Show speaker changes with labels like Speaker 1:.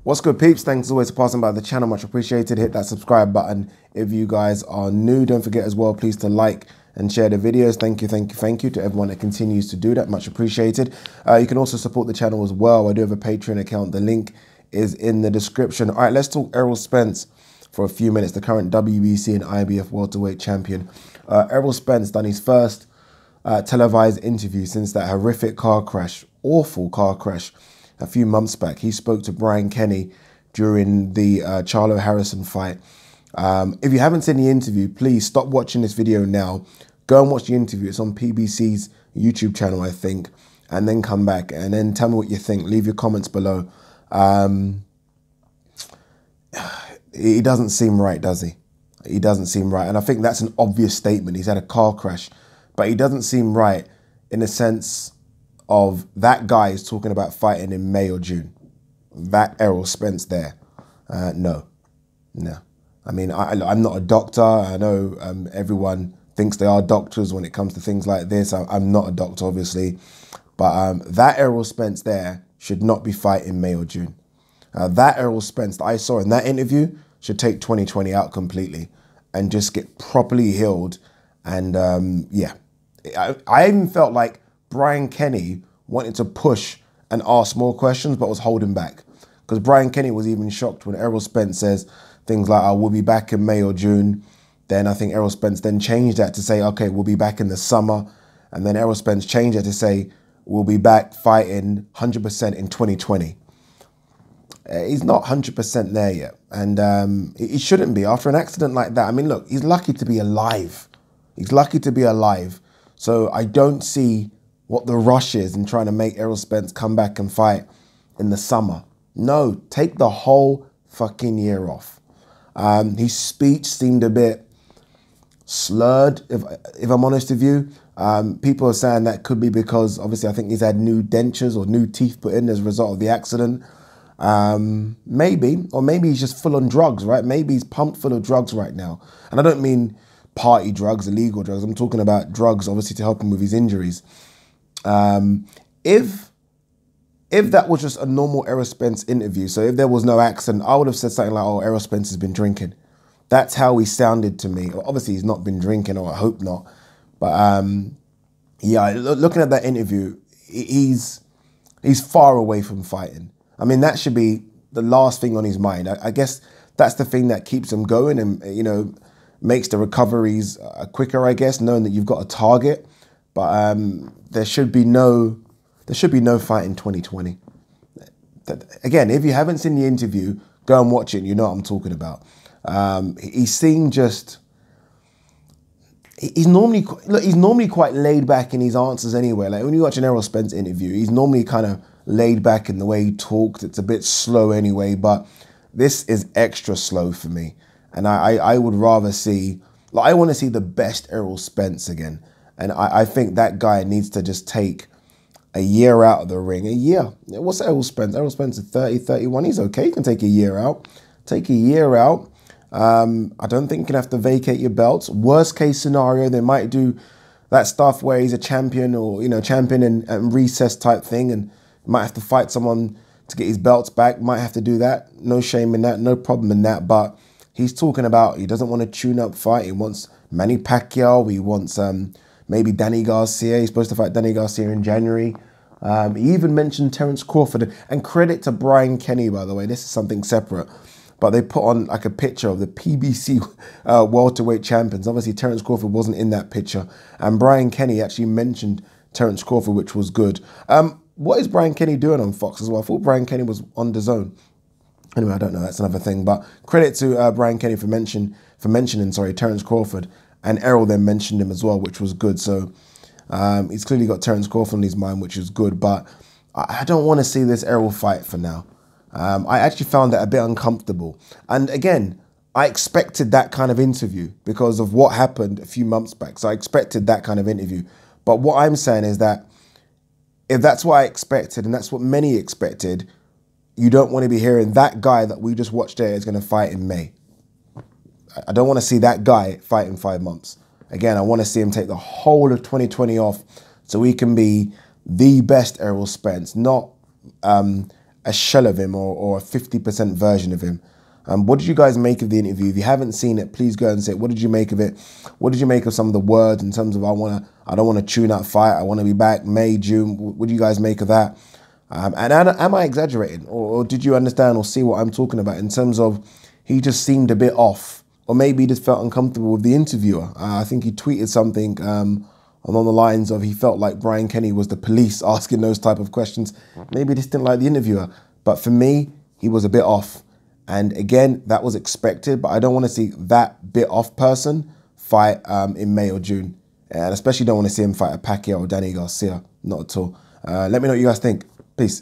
Speaker 1: What's good, peeps? Thanks as always for passing by the channel. Much appreciated. Hit that subscribe button if you guys are new. Don't forget as well, please, to like and share the videos. Thank you to everyone that continues to do that. Much appreciated. You can also support the channel as well. I do have a Patreon account. The link is in the description. All right, let's talk Errol Spence for a few minutes. The current WBC and IBF welterweight champion. Errol Spence done his first televised interview since that horrific car crash, awful car crash, a few months back. He spoke to Brian Kenny during the Charlo Harrison fight. If you haven't seen the interview, please stop watching this video now. Go and watch the interview. It's on PBC's YouTube channel, I think, and then come back and then tell me what you think. Leave your comments below. He doesn't seem right, does he? He doesn't seem right. And I think that's an obvious statement. He's had a car crash, but he doesn't seem right in the sense of that guy is talking about fighting in May or June. That Errol Spence there. No. I mean, I'm not a doctor. I know everyone thinks they are doctors when it comes to things like this. I'm not a doctor, obviously. But that Errol Spence there should not be fighting May or June. That Errol Spence that I saw in that interview should take 2020 out completely and just get properly healed. And yeah, I even felt like Brian Kenny wanted to push and ask more questions, but was holding back. Because Brian Kenny was even shocked when Errol Spence says things like, "Oh, we'll be back in May or June." Then I think Errol Spence then changed that to say, "Okay, we'll be back in the summer." And then Errol Spence changed that to say, "We'll be back fighting 100% in 2020. He's not 100% there yet. And he shouldn't be after an accident like that. I mean, look, he's lucky to be alive. He's lucky to be alive. So I don't see what the rush is in trying to make Errol Spence come back and fight in the summer. No, take the whole fucking year off. His speech seemed a bit slurred, if I'm honest with you. People are saying that could be because, obviously, I think he's had new dentures or new teeth put in as a result of the accident. Maybe, or maybe he's just full on drugs, right? Maybe he's pumped full of drugs right now. And I don't mean party drugs, illegal drugs. I'm talking about drugs, obviously, to help him with his injuries. If that was just a normal Errol Spence interview, so if there was no accident, I would have said something like, "Oh, Errol Spence has been drinking." That's how he sounded to me. Obviously, he's not been drinking, or I hope not. But yeah, looking at that interview, he's far away from fighting. I mean, that should be the last thing on his mind. I guess that's the thing that keeps him going and, you know, makes the recoveries quicker, I guess, knowing that you've got a target. But there should be no fight in 2020. Again, if you haven't seen the interview, go and watch it and you know what I'm talking about. He seemed just... He's normally quite laid back in his answers anyway. Like when you watch an Errol Spence interview, he's normally kind of laid back in the way he talks. It's a bit slow anyway, but this is extra slow for me. And I would rather see... Like, I want to see the best Errol Spence again. And I think that guy needs to just take a year out of the ring. A year. What's Errol Spence? Errol Spence is 30, 31. He's okay. He can take a year out. Take a year out. I don't think you can have to vacate your belts. Worst case scenario, they might do that stuff where he's a champion or, you know, champion and recess type thing and might have to fight someone to get his belts back. Might have to do that. No shame in that. No problem in that. But he's talking about he doesn't want a tune-up fight. He wants Manny Pacquiao. He wants... maybe Danny Garcia. He's supposed to fight Danny Garcia in January. He even mentioned Terence Crawford. And credit to Brian Kenny, by the way. This is something separate. But they put on like a picture of the PBC welterweight champions. Obviously, Terence Crawford wasn't in that picture. And Brian Kenny actually mentioned Terence Crawford, which was good. What is Brian Kenny doing on Fox as well? I thought Brian Kenny was on DAZN. Anyway, I don't know. That's another thing. But credit to Brian Kenny for mentioning Terence Crawford. And Errol then mentioned him as well, which was good. So he's clearly got Terence Crawford on his mind, which is good. But I don't want to see this Errol fight for now. I actually found that a bit uncomfortable. And again, I expected that kind of interview because of what happened a few months back. So I expected that kind of interview. But what I'm saying is that if that's what I expected and that's what many expected, you don't want to be hearing that guy that we just watched there is going to fight in May. I don't want to see that guy fight in 5 months. Again, I want to see him take the whole of 2020 off so he can be the best Errol Spence, not a shell of him or a 50% version of him. What did you guys make of the interview? If you haven't seen it, please go and say, what did you make of it? What did you make of some of the words in terms of I don't want to tune out fight, I want to be back, MayJune? What do you guys make of that? And am I exaggerating? Or did you understand or see what I'm talking about in terms of he just seemed a bit off? Or maybe he just felt uncomfortable with the interviewer. I think he tweeted something along the lines of he felt like Brian Kenny was the police asking those type of questions. Maybe he just didn't like the interviewer. But for me, he was a bit off. And again, that was expected, but I don't want to see that bit off person fight in May or June. And especially don't want to see him fight a Pacquiao or Danny Garcia. Not at all. Let me know what you guys think. Peace.